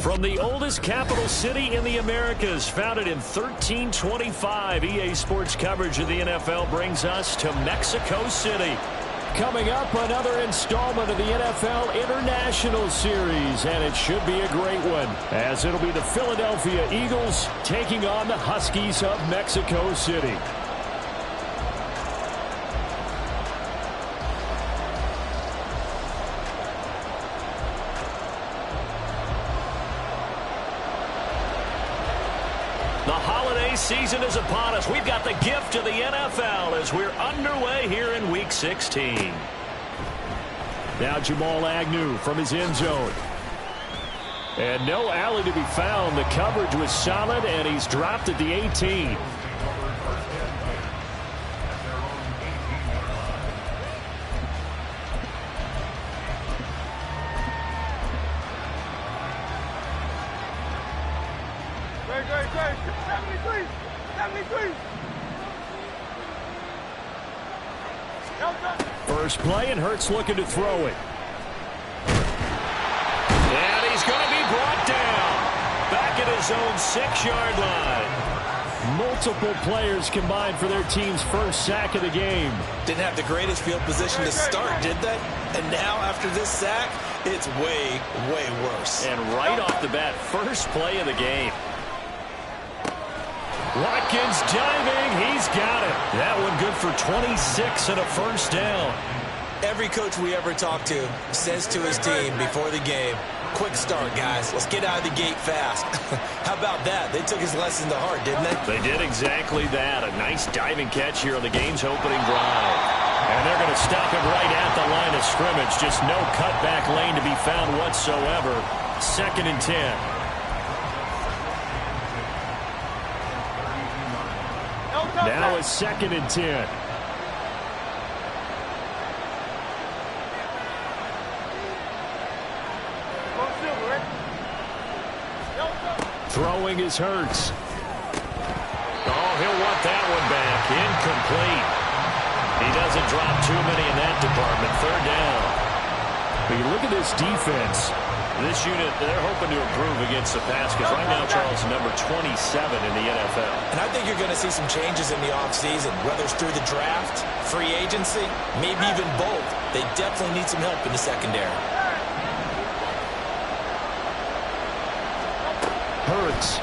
From the oldest capital city in the Americas, founded in 1325, EA Sports coverage of the NFL brings us to Mexico City. Coming up, another installment of the NFL International Series, and it should be a great one, as it'll be the Philadelphia Eagles taking on the Huskies of Mexico City. The holiday season is upon us. We've got the gift of the NFL as we're underway here in Week 16. Now Jamal Agnew from his end zone. And no alley to be found. The coverage was solid, and he's dropped at the 18. First play, and Hurts looking to throw it. And he's going to be brought down. Back at his own 6-yard line. Multiple players combined for their team's first sack of the game. Didn't have the greatest field position to start, did they? And now after this sack, it's way, way worse. And right off the bat, first play of the game. Watkins diving. He's got it. That one good for 26 and a first down. Every coach we ever talk to says to his team before the game, quick start, guys. Let's get out of the gate fast. How about that? They took his lesson to heart, didn't they? They did exactly that. A nice diving catch here on the game's opening drive. And they're going to stop him right at the line of scrimmage. Just no cutback lane to be found whatsoever. 2nd and 10. Now it's 2nd and 10. Throwing is Hurts. Oh, he'll want that one back. Incomplete. He doesn't drop too many in that department. 3rd down. But you look at this defense. This unit, they're hoping to improve against the pass because right now, Charles, number 27 in the NFL. And I think you're going to see some changes in the offseason, whether it's through the draft, free agency, maybe even both. They definitely need some help in the secondary. Hurts.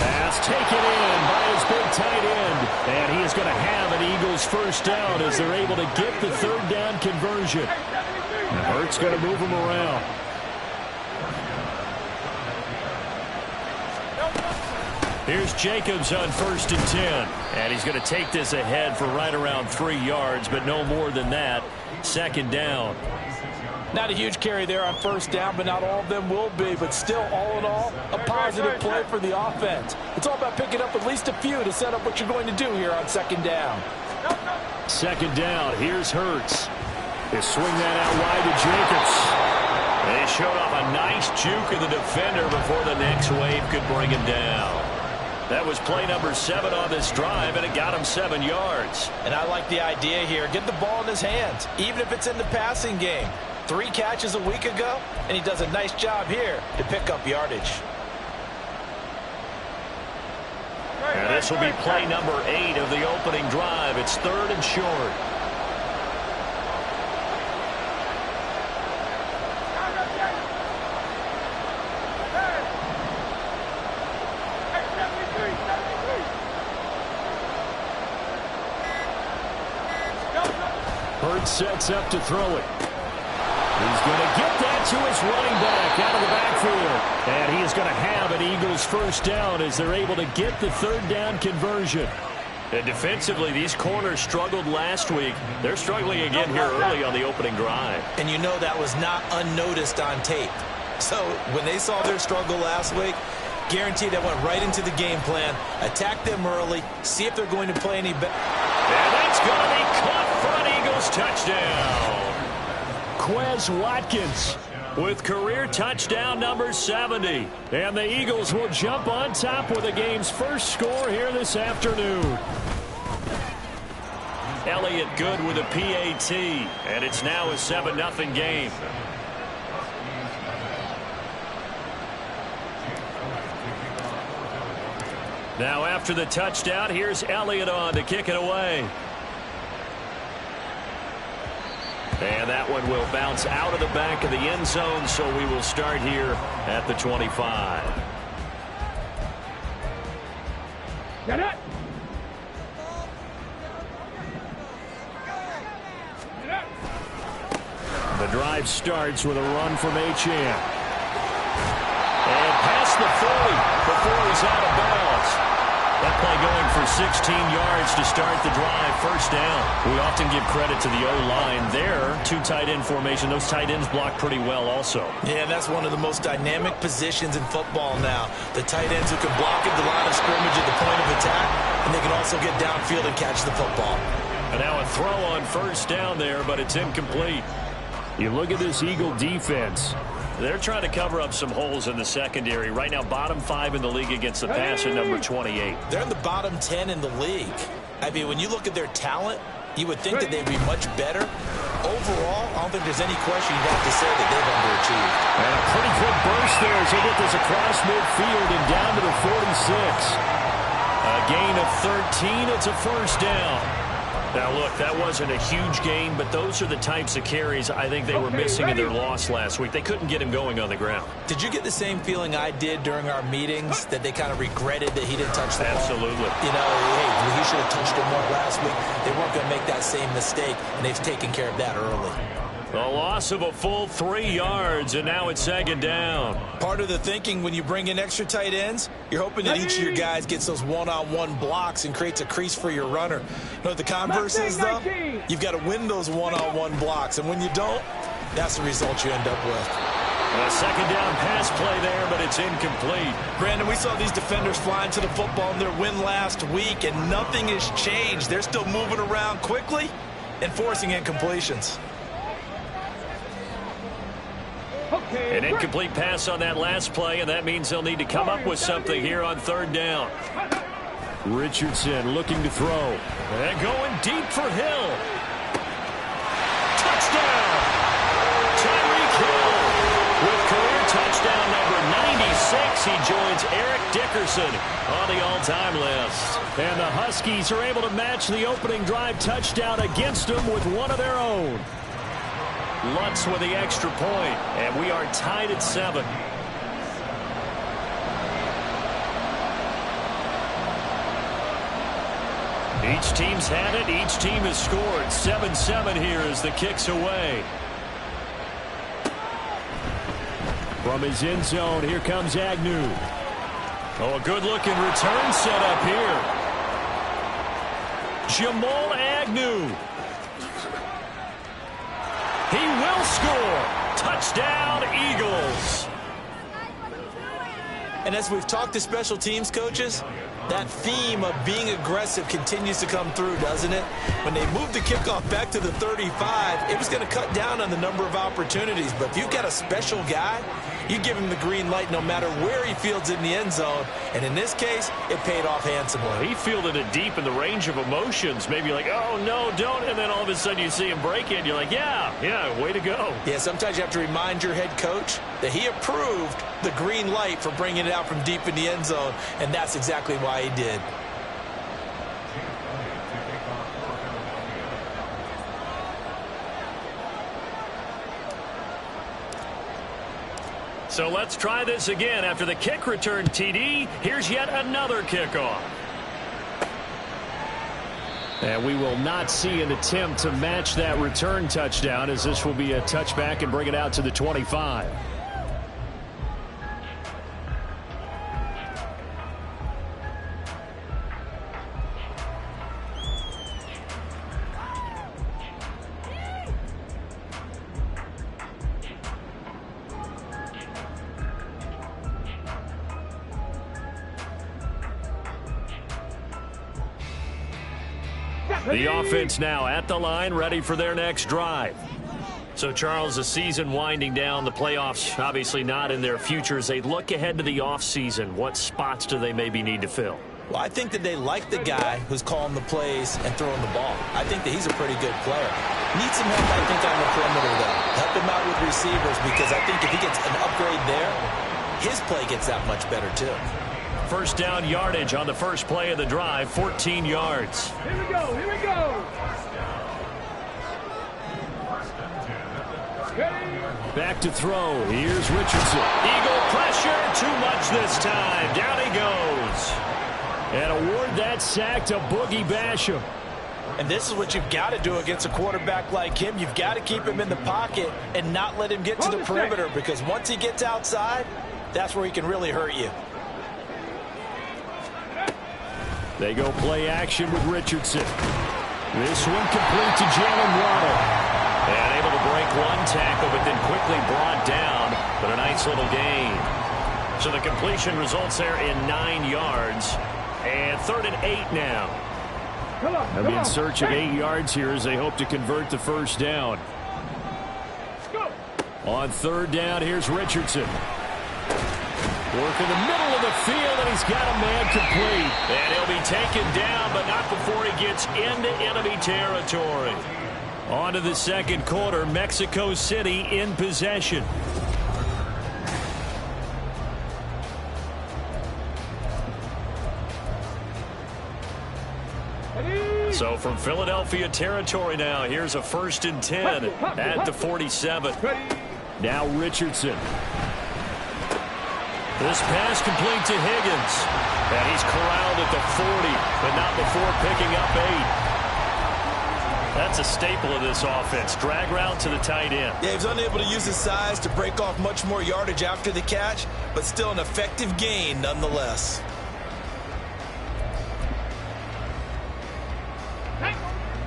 Pass taken in by his big tight end. And he is going to have an Eagles first down as they're able to get the 3rd down conversion. And Hurts going to move him around. Here's Jacobs on 1st and 10. And he's going to take this ahead for right around 3 yards, but no more than that. 2nd down. Not a huge carry there on 1st down, but not all of them will be. But still, all in all, a positive play for the offense. It's all about picking up at least a few to set up what you're going to do here on 2nd down. 2nd down. Here's Hurts. They swing that out wide to Jacobs. They showed off a nice juke of the defender before the next wave could bring him down. That was play number 7 on this drive, and it got him 7 yards. And I like the idea here. Get the ball in his hands, even if it's in the passing game. 3 catches a week ago, and he does a nice job here to pick up yardage. And this will be play number 8 of the opening drive. It's 3rd and short. Hurts sets up to throw it. He's going to get that to his running back out of the backfield. And he is going to have an Eagles first down as they're able to get the third down conversion. And defensively, these corners struggled last week. They're struggling again here early on the opening drive. And you know that was not unnoticed on tape. So when they saw their struggle last week, guaranteed that went right into the game plan. Attack them early, see if they're going to play any better. And that's going to be caught for an Eagles touchdown. Quez Watkins with career touchdown number 70. And the Eagles will jump on top with the game's first score here this afternoon. Elliott Good with a PAT. And it's now a 7-0 game. Now after the touchdown, here's Elliott on to kick it away. And that one will bounce out of the back of the end zone, so we will start here at the 25. Get it! The drive starts with a run from Achane. And past the 40 before he's out of bounds. That play going for 16 yards to start the drive, first down. We often give credit to the O-line there. Two tight end formation. Those tight ends block pretty well also. Yeah, that's one of the most dynamic positions in football now. The tight ends who can block at the line of scrimmage at the point of attack, and they can also get downfield and catch the football. And now a throw on first down there, but it's incomplete. You look at this Eagle defense. They're trying to cover up some holes in the secondary. Right now, bottom 5 in the league against the pass at number 28. They're in the bottom 10 in the league. I mean, when you look at their talent, you would think that they'd be much better. Overall, I don't think there's any question you'd have to say that they've underachieved. And a pretty quick burst there as they get this across midfield and down to the 46. A gain of 13. It's a first down. Now, look, that wasn't a huge gain, but those are the types of carries I think they were missing in their loss last week. They couldn't get him going on the ground. Did you get the same feeling I did during our meetings, that they kind of regretted that he didn't touch the ball? Absolutely. You know, hey, he should have touched it more last week. They weren't going to make that same mistake, and they've taken care of that early. A loss of a full 3 yards, and now it's second down. Part of the thinking when you bring in extra tight ends, you're hoping that each of your guys gets those one-on-one blocks and creates a crease for your runner. You know what the converse is, though? You've got to win those one-on-one blocks, and when you don't, that's the result you end up with. A second down pass play there, but it's incomplete. Brandon, we saw these defenders flying to the football in their win last week, and nothing has changed. They're still moving around quickly and forcing incompletions. An incomplete pass on that last play, and that means they'll need to come up with something here on third down. Richardson looking to throw. And going deep for Hill. Touchdown! Tyreek Hill with career touchdown number 96. He joins Eric Dickerson on the all-time list. And the Huskies are able to match the opening drive touchdown against them with one of their own. Lutz with the extra point, and we are tied at 7. Each team's had it. Each team has scored. 7-7 here as the kick's away. From his end zone, here comes Agnew. Oh, a good-looking return set up here. Jamal Agnew. He will score. Touchdown, Eagles. And as we've talked to special teams coaches, that theme of being aggressive continues to come through, doesn't it? When they moved the kickoff back to the 35, it was going to cut down on the number of opportunities. But if you've got a special guy, you give him the green light no matter where he fields in the end zone. And in this case, it paid off handsomely. He fielded it deep in the range of emotions. Maybe like, oh, no, don't. And then all of a sudden you see him break it. You're like, yeah, way to go. Yeah, sometimes you have to remind your head coach that he approved the green light for bringing it out from deep in the end zone. And that's exactly why he did. So let's try this again. After the kick return TD, here's yet another kickoff. And we will not see an attempt to match that return touchdown, as this will be a touchback and bring it out to the 25. The offense now at the line, ready for their next drive. So, Charles, the season winding down, the playoffs obviously not in their future. As they look ahead to the offseason, what spots do they maybe need to fill? Well, I think that they like the guy who's calling the plays and throwing the ball. I think that he's a pretty good player. Needs some help, I think, on the perimeter, though. Help him out with receivers, because I think if he gets an upgrade there, his play gets that much better, too. First down yardage on the first play of the drive, 14 yards. Here we go, here we go. Back to throw. Here's Richardson. Eagle pressure, too much this time. Down he goes. And award that sack to Boogie Basham. And this is what you've got to do against a quarterback like him. You've got to keep him in the pocket and not let him get to the perimeter, because once he gets outside, that's where he can really hurt you. They go play action with Richardson. This one complete to Jalen Waddle. And able to break one tackle, but then quickly brought down. But a nice little gain. So the completion results there in 9 yards. And 3rd and 8 now. They're in search of 8 yards here as they hope to convert the first down. On 3rd down, here's Richardson. Work in the middle of the field, and he's got a man complete. And he'll be taken down, but not before he gets into enemy territory. On to the second quarter, Mexico City in possession. So from Philadelphia territory now, here's a 1st and 10 at the 47. Now Richardson. This pass complete to Higgins. And he's corralled at the 40, but not before picking up 8. That's a staple of this offense. Drag route to the tight end. Yeah, he was unable to use his size to break off much more yardage after the catch, but still an effective gain nonetheless.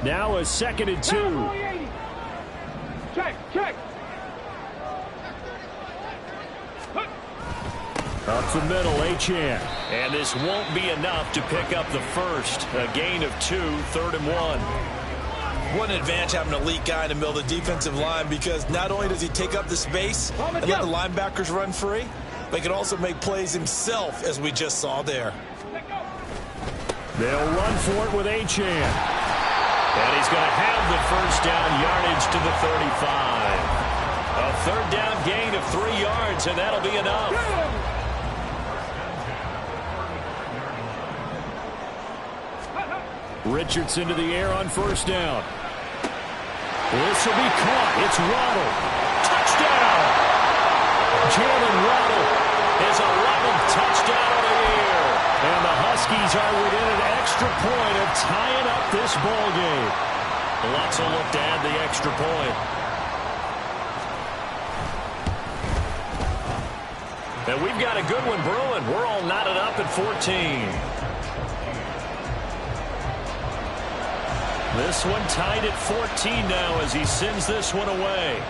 Now a 2nd and 2. Check. Up the middle, Achane. And this won't be enough to pick up the first. A gain of 2, 3rd and 1. What an advantage having an elite guy in the middle of the defensive line, because not only does he take up the space and let the linebackers run free, but he can also make plays himself, as we just saw there. They'll run for it with Achane. And he's going to have the first down, yardage to the 35. A 3rd down gain of 3 yards, and that'll be enough. Richardson to the air on 1st down. This will be caught. It's Waddle. Touchdown! Jalen Waddle, his 11th touchdown of the year. And the Huskies are within an extra point of tying up this ball game. Lutzel looked to add the extra point. And we've got a good one brewing. We're all knotted up at 14. This one tied at 14 now as he sends this one away.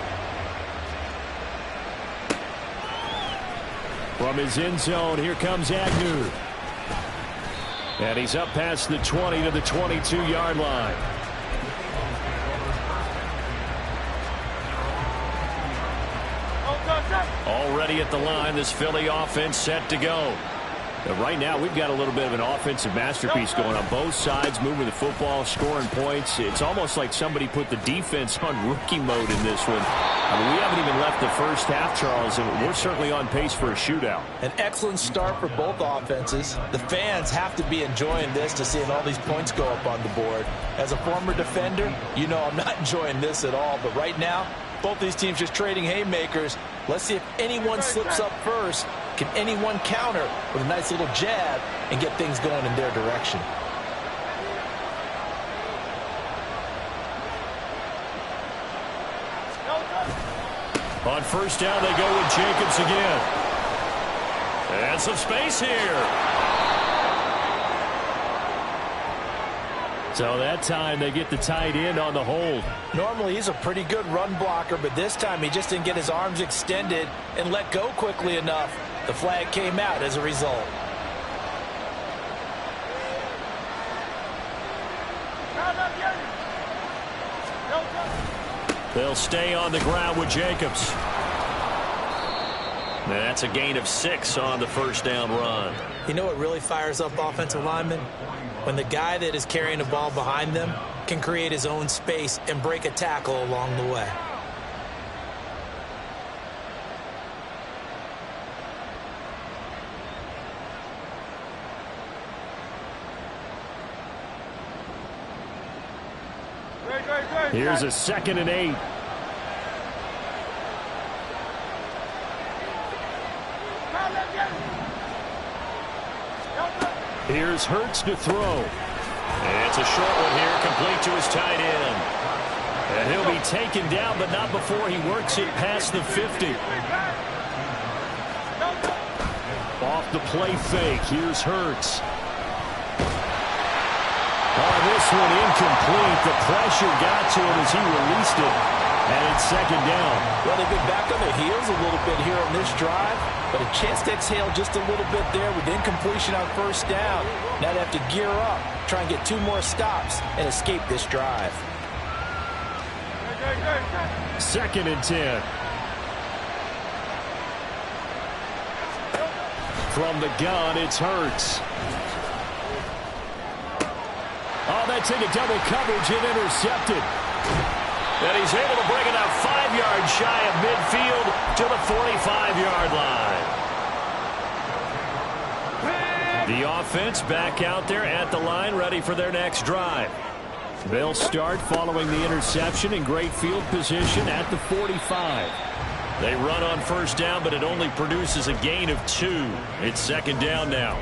From his end zone, here comes Agnew. And he's up past the 20 to the 22-yard line. Already at the line, this Philly offense set to go. Right now, we've got a little bit of an offensive masterpiece going on both sides, moving the football, scoring points. It's almost like somebody put the defense on rookie mode in this one. I mean, we haven't even left the first half, Charles, and we're certainly on pace for a shootout. An excellent start for both offenses. The fans have to be enjoying this to seeing all these points go up on the board. As a former defender, you know I'm not enjoying this at all. But right now, both these teams just trading haymakers. Let's see if anyone slips up first. Can anyone counter with a nice little jab and get things going in their direction? On first down, they go with Jacobs again. And some space here. So that time they get the tight end on the hold. Normally he's a pretty good run blocker, but this time he just didn't get his arms extended and let go quickly enough. The flag came out as a result. They'll stay on the ground with Jacobs. That's a gain of 6 on the first down run. You know what really fires up offensive linemen? When the guy that is carrying the ball behind them can create his own space and break a tackle along the way. Here's a 2nd and 8. Here's Hurts to throw. And it's a short one here, complete to his tight end. And he'll be taken down, but not before he works it past the 50. Off the play fake, here's Hurts. Oh, this one incomplete. The pressure got to him as he released it. And it's 2nd down. Well, they've been back on their heels a little bit here on this drive, but a chance to exhale just a little bit there with incompletion on first down. Now they have to gear up, try and get 2 more stops, and escape this drive. 2nd and 10. From the gun, it's Hurts. Oh, that's into double coverage and intercepted. And he's able to bring it out 5 yards shy of midfield to the 45-yard line. The offense back out there at the line, ready for their next drive. They'll start following the interception in great field position at the 45. They run on first down, but it only produces a gain of 2. It's 2nd down now.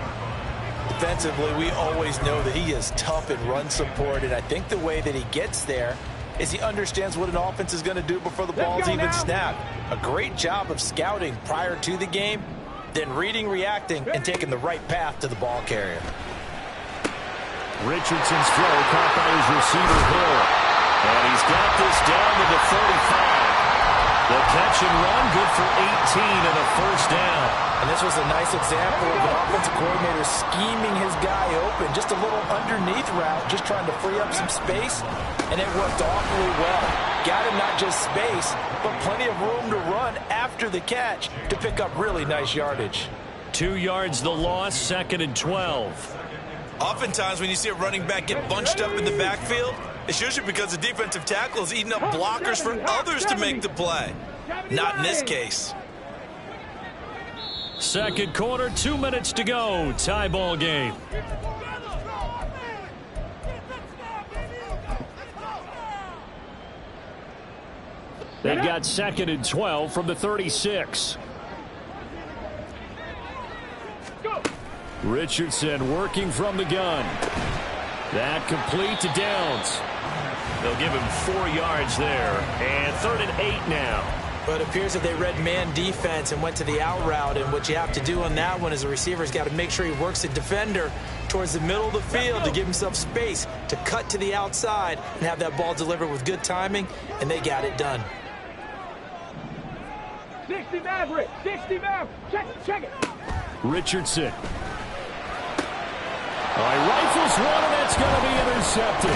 Defensively, we always know that he is tough in run support, and I think the way that he gets there is he understands what an offense is going to do before the ball's even snapped. A great job of scouting prior to the game, then reading, reacting, and taking the right path to the ball carrier. Richardson's throw caught by his receiver Hill. And he's got this down to the 45. The catch and run, good for 18 and a first down. And this was a nice example of an offensive coordinator scheming his guy open. Just a little underneath route, just trying to free up some space. And it worked awfully well. Got him not just space, but plenty of room to run after the catch to pick up really nice yardage. 2 yards the loss, 2nd and 12. Oftentimes when you see a running back get bunched up in the backfield, it's usually because the defensive tackle is eating up blockers for others to make the play. Not in this case. Second quarter, 2 minutes to go. Tie ball game. They've got 2nd and 12 from the 36. Richardson working from the gun. That complete to Downs. They'll give him 4 yards there. And 3rd and 8 now. But it appears that they read man defense and went to the out route. And what you have to do on that one is the receiver's got to make sure he works the defender towards the middle of the field to give himself space to cut to the outside and have that ball delivered with good timing. And they got it done. 60 Maverick, 60 Maverick, check it. Richardson. He rifles one, and that's going to be intercepted.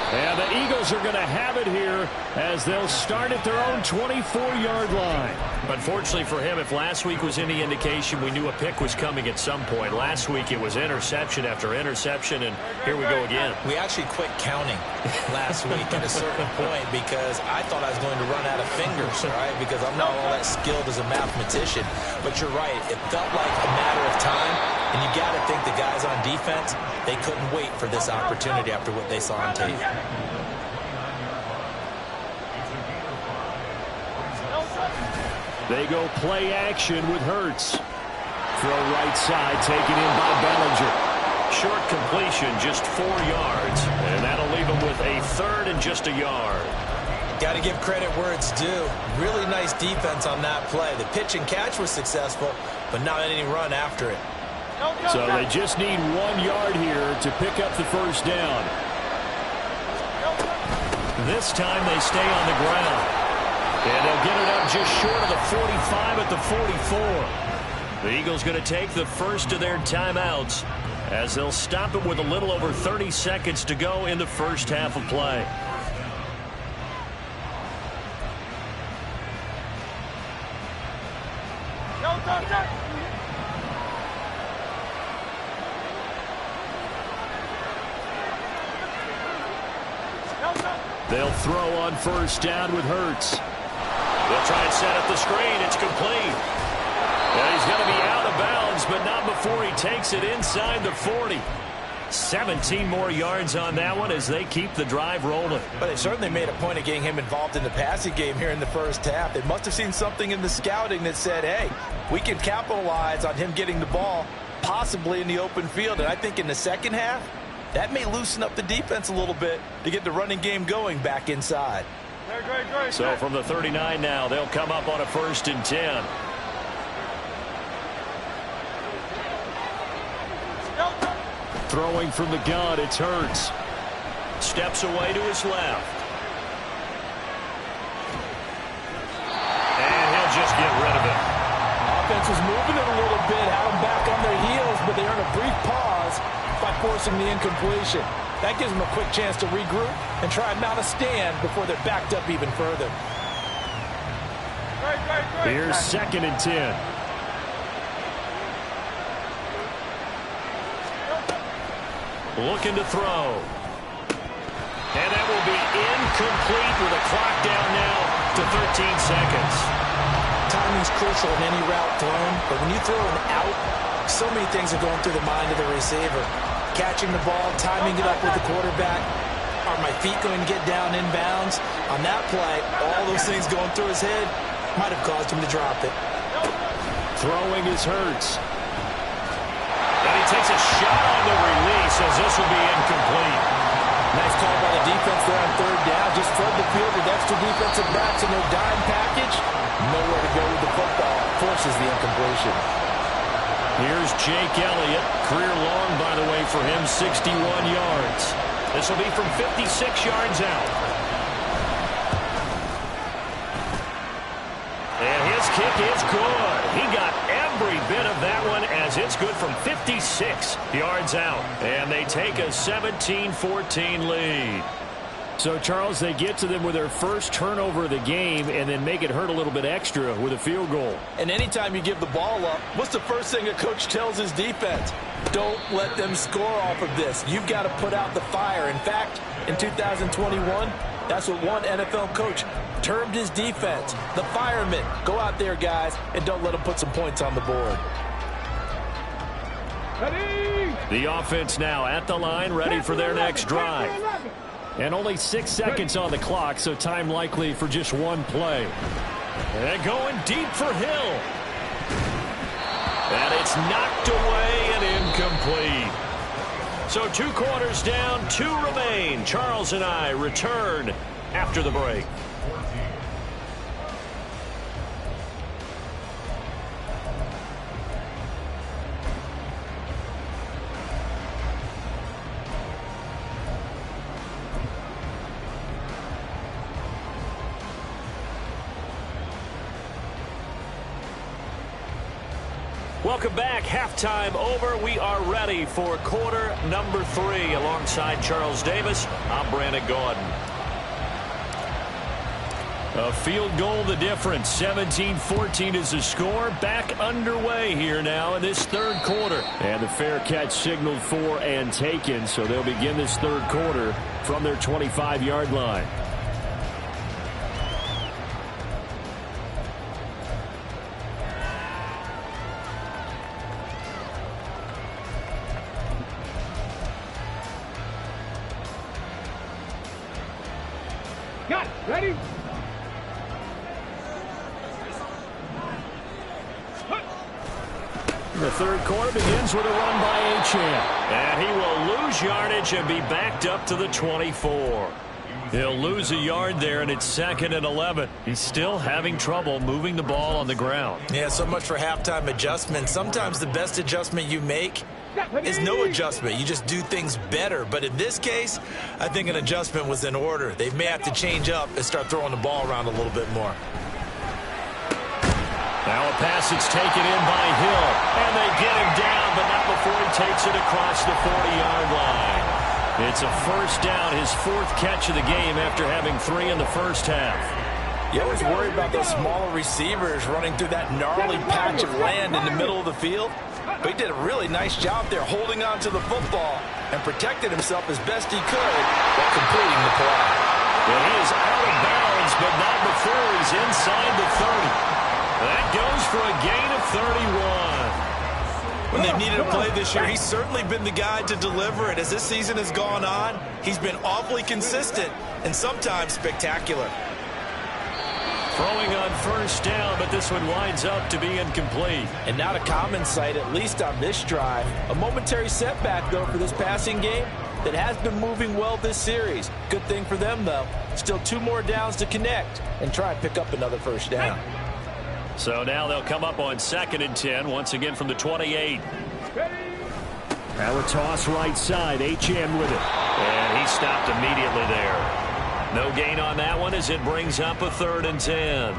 And the Eagles are going to have it here as they'll start at their own 24-yard line. Unfortunately for him, if last week was any indication, we knew a pick was coming at some point. Last week it was interception after interception, and here we go again. We actually quit counting last week at a certain point because I thought I was going to run out of fingers, right? Because I'm not all that skilled as a mathematician. But you're right. It felt like a matter of time, and you got to think the guys on defense, they couldn't wait for this opportunity after what they saw on tape. They go play action with Hurts. Throw right side, taken in by Bellinger. Short completion, just 4 yards. And that'll leave him with a 3rd and just a yard. Got to give credit where it's due. Really nice defense on that play. The pitch and catch was successful, but not any run after it. So they just need 1 yard here to pick up the first down. This time they stay on the ground. And they'll get it up just short of the 45 at the 44. The Eagles going to take the first of their timeouts as they'll stop it with a little over 30 seconds to go in the first half of play. They'll throw on first down with Hurts. They'll try and set up the screen. It's complete. And he's going to be out of bounds, but not before he takes it inside the 40. 17 more yards on that one as they keep the drive rolling. But they certainly made a point of getting him involved in the passing game here in the first half. They must have seen something in the scouting that said, hey, we can capitalize on him getting the ball possibly in the open field. And I think in the second half, that may loosen up the defense a little bit to get the running game going back inside. So from the 39 now, they'll come up on a 1st and 10. Throwing from the gun, it's Hurts. Steps away to his left. And he'll just get rid of it. Offense was moving it a little bit, had them back on their heels, but they earned a brief pause by forcing the incompletion. That gives them a quick chance to regroup and try and mount a stand before they're backed up even further. Here's 2nd and 10. Looking to throw. And that will be incomplete with a clock down now to 13 seconds. Timing's crucial in any route thrown, but when you throw an out, so many things are going through the mind of the receiver. Catching the ball, timing it up with the quarterback. Are my feet going to get down inbounds? On that play, all those things going through his head might have caused him to drop it. Throwing is Hurts. And he takes a shot on the release as this will be incomplete. Nice call by the defense there on 3rd down. Just flood the field with extra defensive backs in their dime package. Nowhere to go with the football. Forces the incompletion. Here's Jake Elliott. Career long, by the way, for him, 61 yards. This will be from 56 yards out. And his kick is good. He got every bit of that one as it's good from 56 yards out. And they take a 17-14 lead. So, Charles, they get to them with their first turnover of the game and then make it hurt a little bit extra with a field goal. And anytime you give the ball up, what's the first thing a coach tells his defense? Don't let them score off of this. You've got to put out the fire. In fact, in 2021, that's what one NFL coach termed his defense. The firemen. Go out there, guys, and don't let them put some points on the board. Ready? The offense now at the line, ready for their next drive. And only 6 seconds on the clock, so time likely for just one play. And going deep for Hill. And it's knocked away and incomplete. So 2 quarters down, 2 remain. Charles and I return after the break. Welcome back. Halftime over. We are ready for quarter number 3. Alongside Charles Davis, I'm Brandon Gaudin. A field goal the difference. 17-14 is the score. Back underway here now in this 3rd quarter. And the fair catch signaled for and taken, so they'll begin this 3rd quarter from their 25-yard line. Got it. Ready? The 3rd quarter begins with a run by Achane. And he will lose yardage and be backed up to the 24. He'll lose a yard there, and it's 2nd and 11. He's still having trouble moving the ball on the ground. Yeah, so much for halftime adjustment. Sometimes the best adjustment you make is no adjustment. You just do things better. But in this case, I think an adjustment was in order. They may have to change up and start throwing the ball around a little bit more. Now a pass that's taken in by Hill. And they get him down, but not before he takes it across the 40-yard line. It's a first down, his 4th catch of the game after having 3 in the first half. You always worry about those smaller receivers running through that gnarly patch of land in the middle of the field. But he did a really nice job there holding on to the football and protected himself as best he could while completing the play. And he is out of bounds, but not before he's inside the 30. That goes for a gain of 31. When they've needed a play this year, he's certainly been the guy to deliver it. As this season has gone on, he's been awfully consistent and sometimes spectacular. Throwing on first down, but this one winds up to be incomplete. And not a common sight, at least on this drive. A momentary setback, though, for this passing game that has been moving well this series. Good thing for them, though. Still 2 more downs to connect and try and pick up another first down. So now they'll come up on 2nd and 10, once again from the 28. Now a toss right side, HM with it. And he stopped immediately there. No gain on that one as it brings up a 3rd and 10.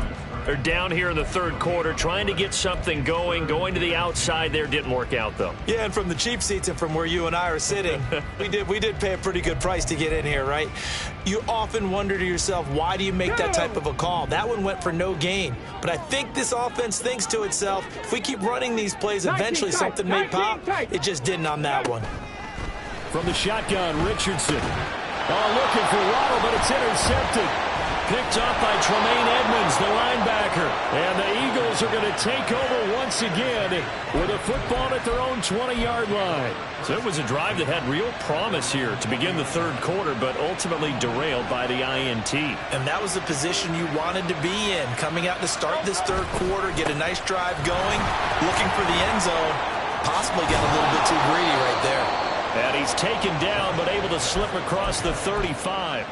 They're down here in the 3rd quarter trying to get something going to the outside there. Didn't work out, though. Yeah, and from the cheap seats and from where you and I are sitting, we did pay a pretty good price to get in here, right? You often wonder to yourself, why do you make that type of a call? That one went for no gain. But I think this offense thinks to itself, if we keep running these plays, eventually something may pop. It just didn't on that one. From the shotgun, Richardson. Looking for Waddle, but it's intercepted. Picked off by Tremaine Edmonds, the linebacker. And the Eagles are going to take over once again with a football at their own 20-yard line. So it was a drive that had real promise here to begin the 3rd quarter, but ultimately derailed by the INT. And that was the position you wanted to be in, coming out to start this 3rd quarter, get a nice drive going, looking for the end zone, possibly get a little bit too greedy right there. And he's taken down, but able to slip across the 35.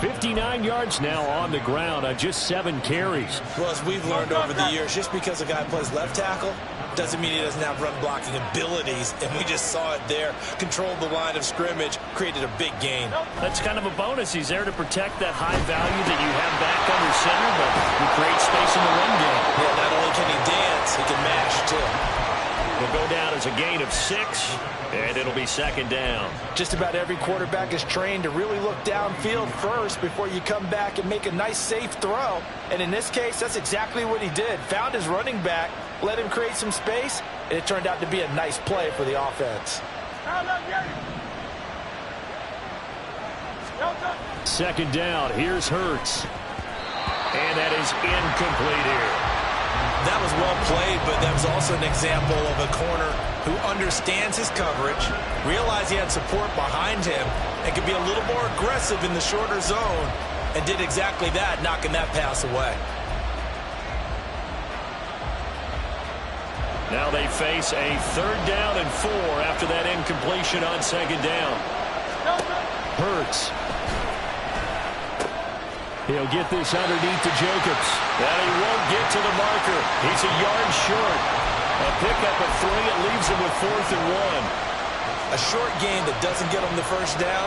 59 yards now on the ground on just 7 carries. Well, as we've learned over the years, just because a guy plays left tackle doesn't mean he doesn't have run blocking abilities, and we just saw it there. Controlled the line of scrimmage, created a big gain. That's kind of a bonus. He's there to protect that high value that you have back under center, but he creates space in the run game. Yeah, not only can he dance, he can mash, too. Will go down as a gain of 6, and it'll be 2nd down. Just about every quarterback is trained to really look downfield first before you come back and make a nice, safe throw. And in this case, that's exactly what he did. Found his running back, let him create some space, and it turned out to be a nice play for the offense. 2nd down. Here's Hurts. And that is incomplete here. That was well played, but that was also an example of a corner who understands his coverage, realized he had support behind him, and could be a little more aggressive in the shorter zone, and did exactly that, knocking that pass away. Now they face a 3rd down and 4 after that incompletion on 2nd down. Hurts. He'll get this underneath to Jacobs. And he won't get to the marker. He's a yard short. A pickup of 3. It leaves him with 4th and 1. A short gain that doesn't get him the first down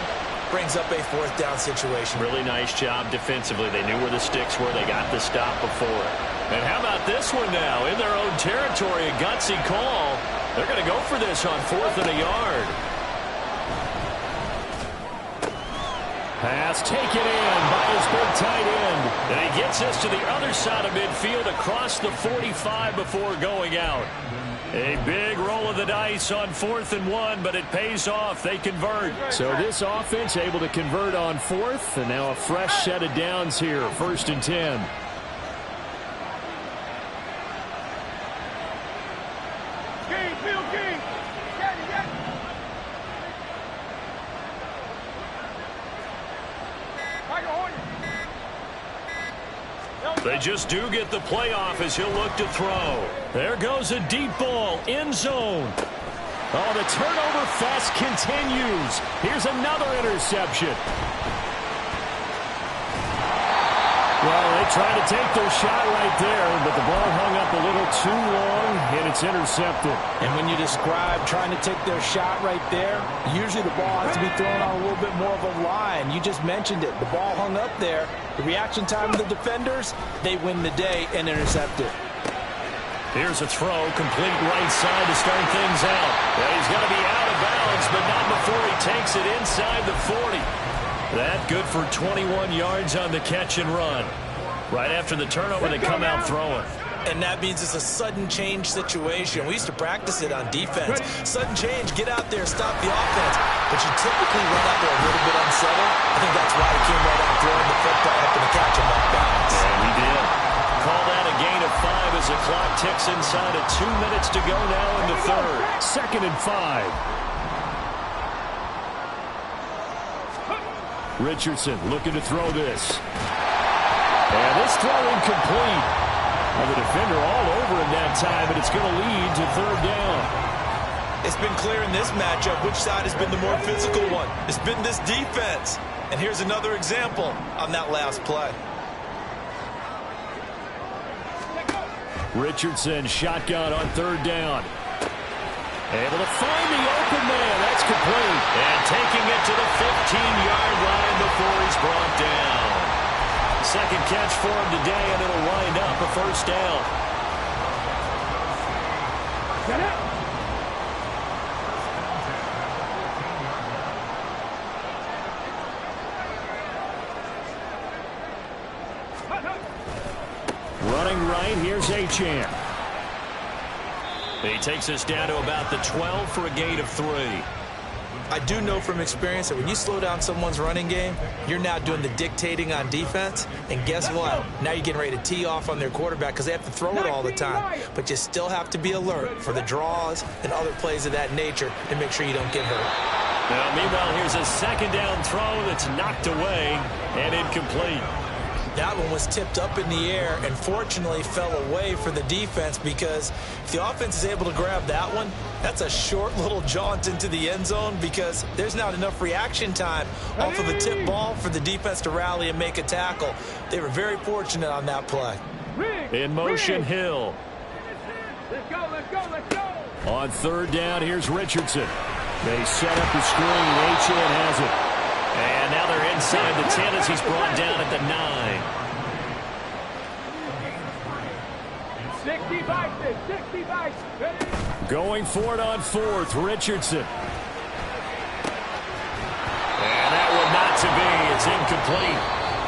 brings up a 4th down situation. Really nice job defensively. They knew where the sticks were. They got the stop before it. And how about this one now? In their own territory, a gutsy call. They're going to go for this on 4th and a yard. Pass taken in by his big tight end. And he gets us to the other side of midfield across the 45 before going out. A big roll of the dice on 4th and 1, but it pays off. They convert. So this offense able to convert on 4th, and now a fresh set of downs here, 1st and 10. They just do get the playoff as he'll look to throw. There goes a deep ball, end zone. Oh, the turnover fest continues. Here's another interception. Well, they tried to take their shot right there, but the ball hung up a little too long, and it's intercepted. And when you describe trying to take their shot right there, usually the ball has to be thrown on a little bit more of a line. You just mentioned it. The ball hung up there. The reaction time of the defenders, they win the day and intercept it. Here's a throw, complete right side to start things out. Well, he's going to be out of bounds, but not before he takes it inside the 40. That good for 21 yards on the catch and run. Right after the turnover, they come out throwing. And that means it's a sudden change situation. We used to practice it on defense. Sudden change, get out there, stop the offense. But you typically run out there a little bit unsettled. I think that's why he came right out throwing the football up in the catch him off balance. And he did. Call that a gain of 5 as the clock ticks inside of 2 minutes to go now in the third. 2nd and 5. Richardson looking to throw this. And this throw incomplete. Well, the defender all over him that time, but it's going to lead to 3rd down. It's been clear in this matchup which side has been the more physical one. It's been this defense. And here's another example on that last play. Richardson shotgun on 3rd down. Able to find the open man. That's complete. And taking it to the 15-yard line before he's brought down. Second catch for him today, and it'll wind up a 1st down. Get it. Running right, here's Achane. He takes us down to about the 12 for a gain of 3. I do know from experience that when you slow down someone's running game, you're now doing the dictating on defense. And guess what? Now you're getting ready to tee off on their quarterback because they have to throw it all the time. But you still have to be alert for the draws and other plays of that nature to make sure you don't get hurt. Now, meanwhile, here's a 2nd down throw that's knocked away and incomplete. That one was tipped up in the air and fortunately fell away for the defense because if the offense is able to grab that one, that's a short little jaunt into the end zone because there's not enough reaction time off of a tip ball for the defense to rally and make a tackle. They were very fortunate on that play. In motion, Hill. Let's go, let's go, let's go. On 3rd down, here's Richardson. They set up the screen. Achane has it. And now they're inside the 10 as he's brought down at the 9. 65. Going for it on 4th, Richardson. And that one not to be. It's incomplete.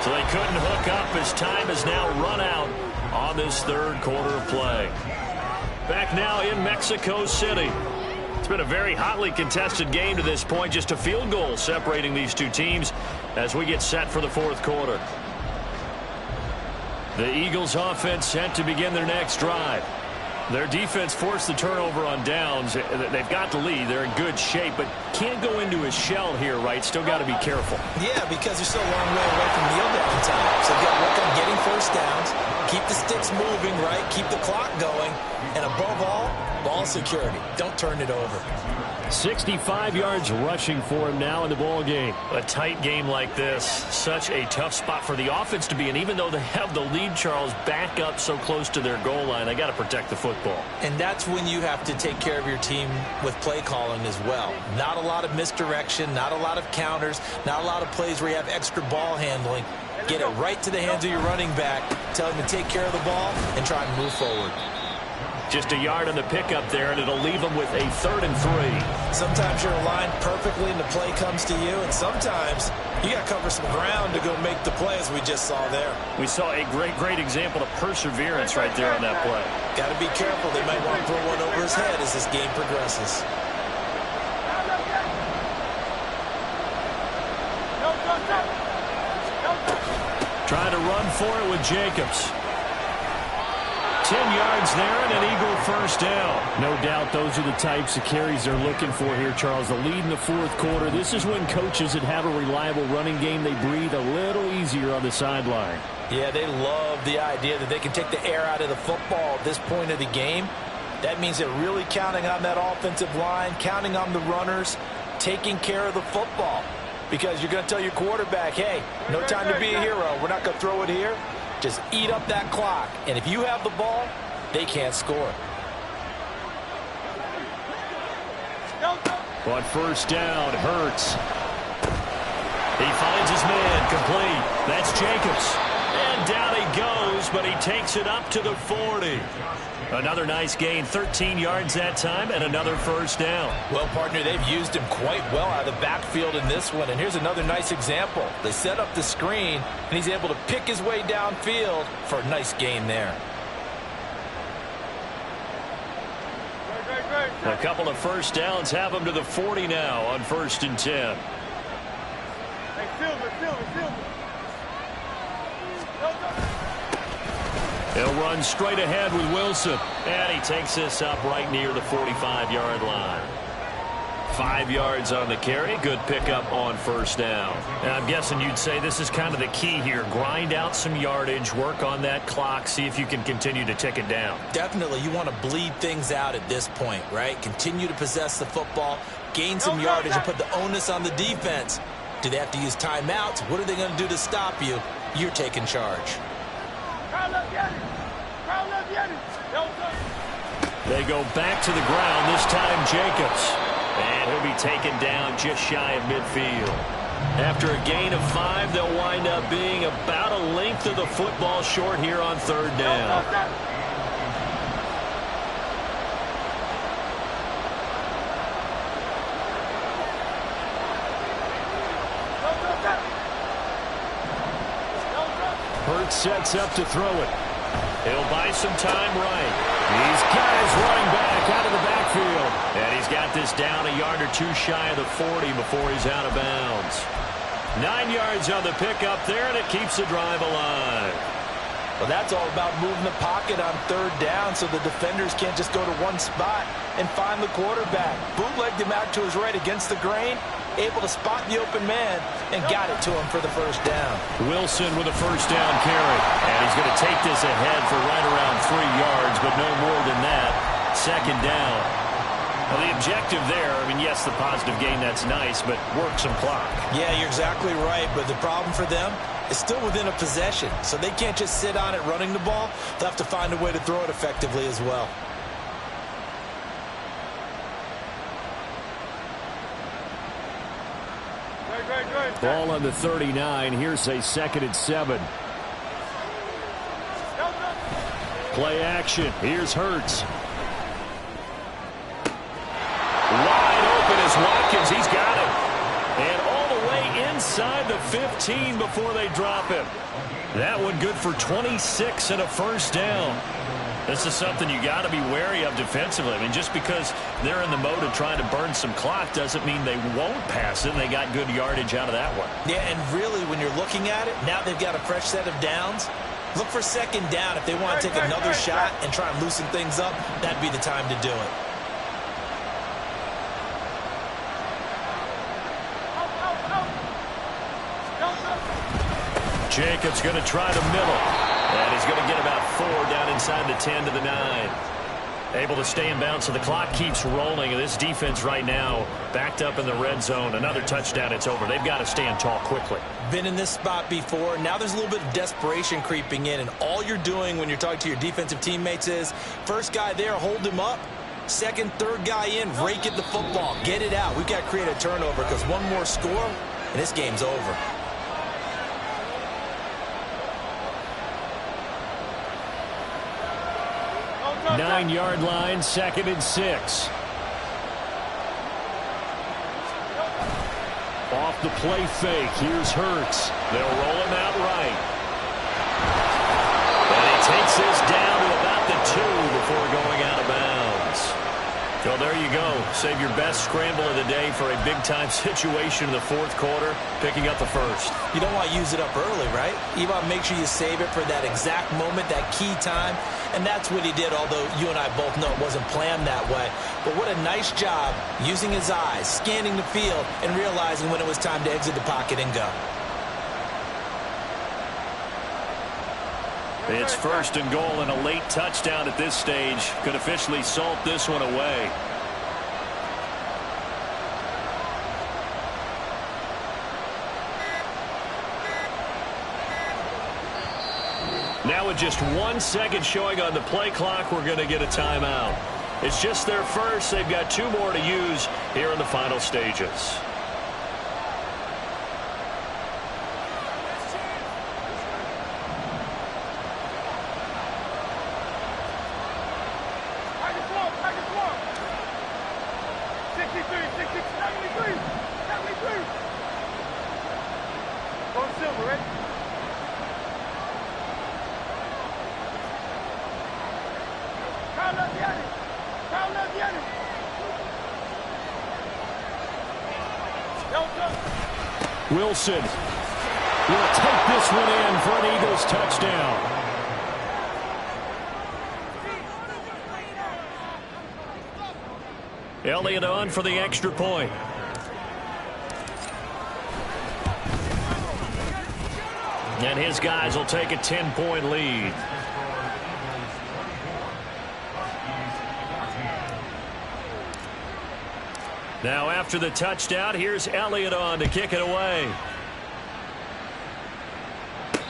So they couldn't hook up as time is now run out on this 3rd quarter of play. Back now in Mexico City. It's been a very hotly contested game to this point. Just a field goal separating these two teams as we get set for the 4th quarter. The Eagles offense set to begin their next drive. Their defense forced the turnover on downs. They've got the lead. They're in good shape, but can't go into a shell here, right? Still got to be careful. Yeah, because they're still a long way away from kneel down time. So they've got to work on getting 1st downs, keep the sticks moving, right? Keep the clock going, and above all, ball security. Don't turn it over. 65 yards rushing for him now in the ball game. A tight game like this, such a tough spot for the offense to be in. Even though they have the lead, Charles, back up so close to their goal line, they got to protect the football. And that's when you have to take care of your team with play calling as well. Not a lot of misdirection, not a lot of counters, not a lot of plays where you have extra ball handling. Get it right to the hands of your running back, tell him to take care of the ball, and try and move forward. Just a yard on the pickup there, and it'll leave them with a 3rd and 3. Sometimes you're aligned perfectly and the play comes to you, and sometimes you got to cover some ground to go make the play, as we just saw there. We saw a great example of perseverance right there on that play. Got to be careful. They might want to throw one over his head as this game progresses. Trying to run for it with Jacobs. 10 yards there and an Eagle 1st down. No doubt those are the types of carries they're looking for here, Charles. The lead in the 4th quarter. This is when coaches that have a reliable running game, they breathe a little easier on the sideline. Yeah, they love the idea that they can take the air out of the football at this point of the game. That means they're really counting on that offensive line, counting on the runners, taking care of the football. Because you're going to tell your quarterback, hey, no time to be a hero. We're not going to throw it here. Just eat up that clock. And if you have the ball, they can't score. On first down, Hurts. He finds his man, complete. That's Jacobs. And down he goes, but he takes it up to the 40. Another nice gain, 13 yards that time, and another first down. Well, partner, they've used him quite well out of the backfield in this one. And here's another nice example. They set up the screen, and he's able to pick his way downfield for a nice gain there. A couple of first downs have him to the 40 now on 1st and 10. Hey, Silver. He'll run straight ahead with Wilson. And he takes this up right near the 45-yard line. 5 yards on the carry. Good pickup on first down. And I'm guessing you'd say this is kind of the key here. Grind out some yardage, work on that clock, see if you can continue to tick it down. Definitely, you want to bleed things out at this point, right? Continue to possess the football, gain some yardage, and put the onus on the defense. Do they have to use timeouts? What are they going to do to stop you? You're taking charge. They go back to the ground, this time Jacobs. And he'll be taken down just shy of midfield. After a gain of 5, they'll wind up being about a length of the football short here on 3rd down. Hurts sets up to throw it. He'll buy some time right. He's got his running back out of the backfield. And he's got this down a yard or two shy of the 40 before he's out of bounds. 9 yards on the pickup there, and it keeps the drive alive. Well, that's all about moving the pocket on 3rd down so the defenders can't just go to one spot and find the quarterback. Bootlegged him out to his right against the grain, able to spot the open man, and got it to him for the first down. Wilson with a first down carry. And he's going to take this ahead for right around 3 yards, but no more than that. 2nd down. Well, the objective there, I mean, yes, the positive gain, that's nice, but work some clock. Yeah, you're exactly right, but the problem for them is still within a possession, so they can't just sit on it running the ball. They'll have to find a way to throw it effectively as well. Ball on the 39. Here's a 2nd and 7. Play action. Here's Hurts. Wide open is Watkins. He's got him. And all the way inside the 15 before they drop him. That one good for 26 and a first down. This is something you got to be wary of defensively. I mean, just because they're in the mode of trying to burn some clock doesn't mean they won't pass it. And they got good yardage out of that one. Yeah, and really, when you're looking at it, now they've got a fresh set of downs. Look for 2nd down. If they want to take another shot and try and loosen things up, that'd be the time to do it. Jacobs going to try the middle. And he's going to get about 4 down inside the 10 to the 9. Able to stay in bounds, so the clock keeps rolling. And this defense right now backed up in the red zone. Another touchdown, it's over. They've got to stand tall quickly. Been in this spot before. Now there's a little bit of desperation creeping in. And all you're doing when you're talking to your defensive teammates is, first guy there, hold him up. 2nd, 3rd guy in, rake at the football. Get it out. We've got to create a turnover because one more score, and this game's over. 9-yard line, 2nd and 6. Off the play fake, here's Hurts. They'll roll him out right. And he takes this down to about the 2 before going out of bounds. So there you go. Save your best scramble of the day for a big-time situation in the 4th quarter, picking up the 1st. You don't want to use it up early, right? You want to make sure you save it for that exact moment, that key time. And that's what he did, although you and I both know it wasn't planned that way. But what a nice job using his eyes, scanning the field, and realizing when it was time to exit the pocket and go. It's 1st and goal, and a late touchdown at this stage could officially salt this one away. Now with just 1 second showing on the play clock, we're going to get a timeout. It's just their first. They've got 2 more to use here in the final stages. Wilson will take this one in for an Eagles touchdown. Elliott on for the extra point. And his guys will take a 10-point lead. Now after the touchdown, here's Elliott on to kick it away.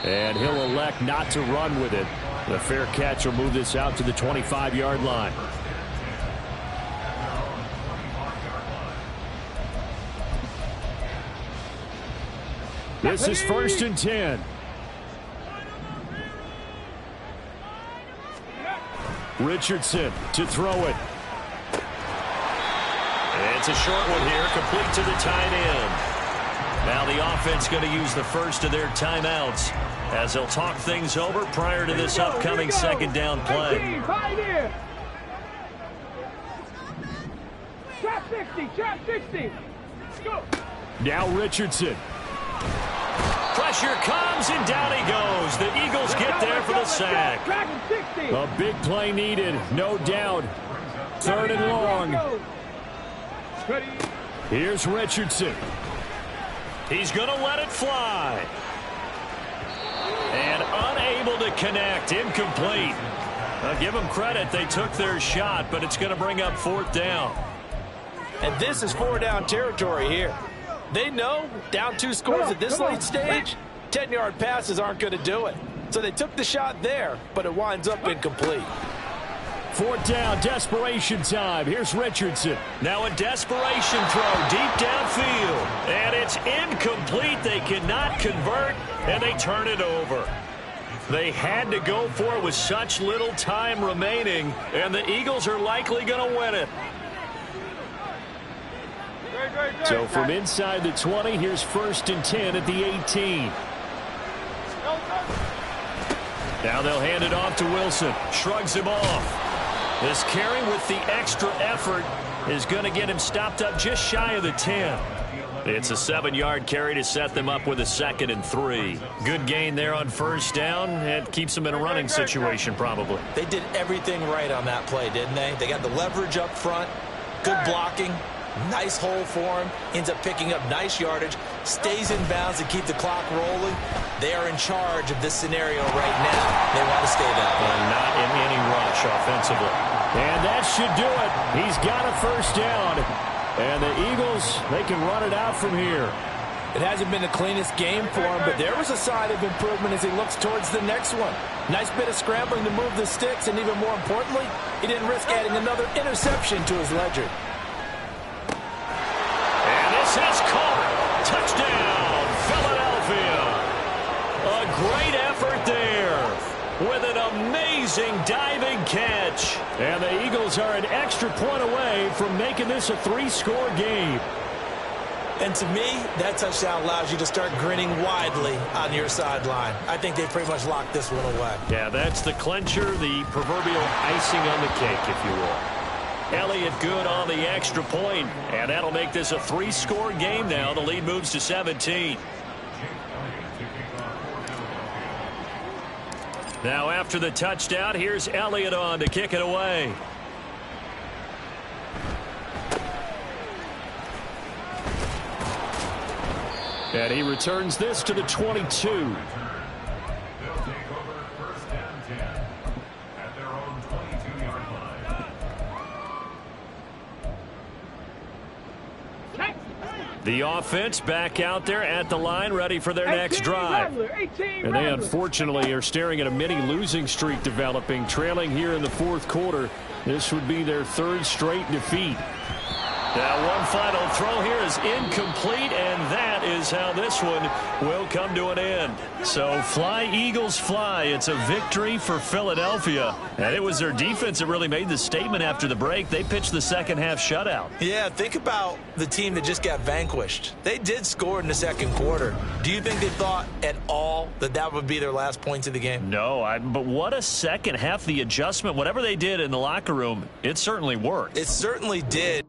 And he'll elect not to run with it. The fair catch will move this out to the 25-yard line. This is 1st and 10. Richardson to throw it. It's a short one here, complete to the tight end. Now the offense going to use the first of their timeouts as they'll talk things over prior to this upcoming second down play. Trap 60, trap 60. Go. Now Richardson. Pressure comes and down he goes. The Eagles get there for the sack. A big play needed, no doubt. 3rd and long. Here's Richardson. He's going to let it fly. And unable to connect. Incomplete. I'll give them credit. They took their shot, but it's going to bring up 4th down. And this is 4-down territory here. They know down 2 scores at this late stage, 10-yard passes aren't going to do it. So they took the shot there, but it winds up incomplete. 4th down, desperation time. Here's Richardson. Now a desperation throw deep downfield. And it's incomplete. They cannot convert, and they turn it over. They had to go for it with such little time remaining, and the Eagles are likely going to win it. So from inside the 20, here's 1st and 10 at the 18. Now they'll hand it off to Wilson. Shrugs him off. This carry with the extra effort is going to get him stopped up just shy of the 10. It's a 7-yard carry to set them up with a 2nd and 3. Good gain there on 1st down. It keeps them in a running situation probably. They did everything right on that play, didn't they? They got the leverage up front, good blocking, nice hole for him, ends up picking up nice yardage, stays in bounds to keep the clock rolling. They are in charge of this scenario right now. They want to stay that way. Not in any rush offensively. And that should do it. He's got a 1st down. And the Eagles, they can run it out from here. It hasn't been the cleanest game for him, but there was a sign of improvement as he looks towards the next one. Nice bit of scrambling to move the sticks, and even more importantly, he didn't risk adding another interception to his ledger. This is caught. Touchdown, Philadelphia. A great effort there with an amazing diving catch. And the Eagles are an extra point away from making this a 3-score game. And to me, that touchdown allows you to start grinning widely on your sideline. I think they pretty much locked this one away. Yeah, that's the clincher, the proverbial icing on the cake, if you will. Elliott good on the extra point, and that'll make this a 3-score game now. The lead moves to 17. Now after the touchdown, here's Elliott on to kick it away. And he returns this to the 22. The offense back out there at the line, ready for their next drive. And they unfortunately are staring at a mini losing streak developing, trailing here in the fourth quarter. This would be their third straight defeat. Now one final throw here is incomplete, and that is how this one will come to an end. So fly, Eagles, fly. It's a victory for Philadelphia. And it was their defense that really made the statement after the break. They pitched the second half shutout. Yeah, think about the team that just got vanquished. They did score in the second quarter. Do you think they thought at all that that would be their last points of the game? No, but what a second half. The adjustment, whatever they did in the locker room, it certainly worked. It certainly did.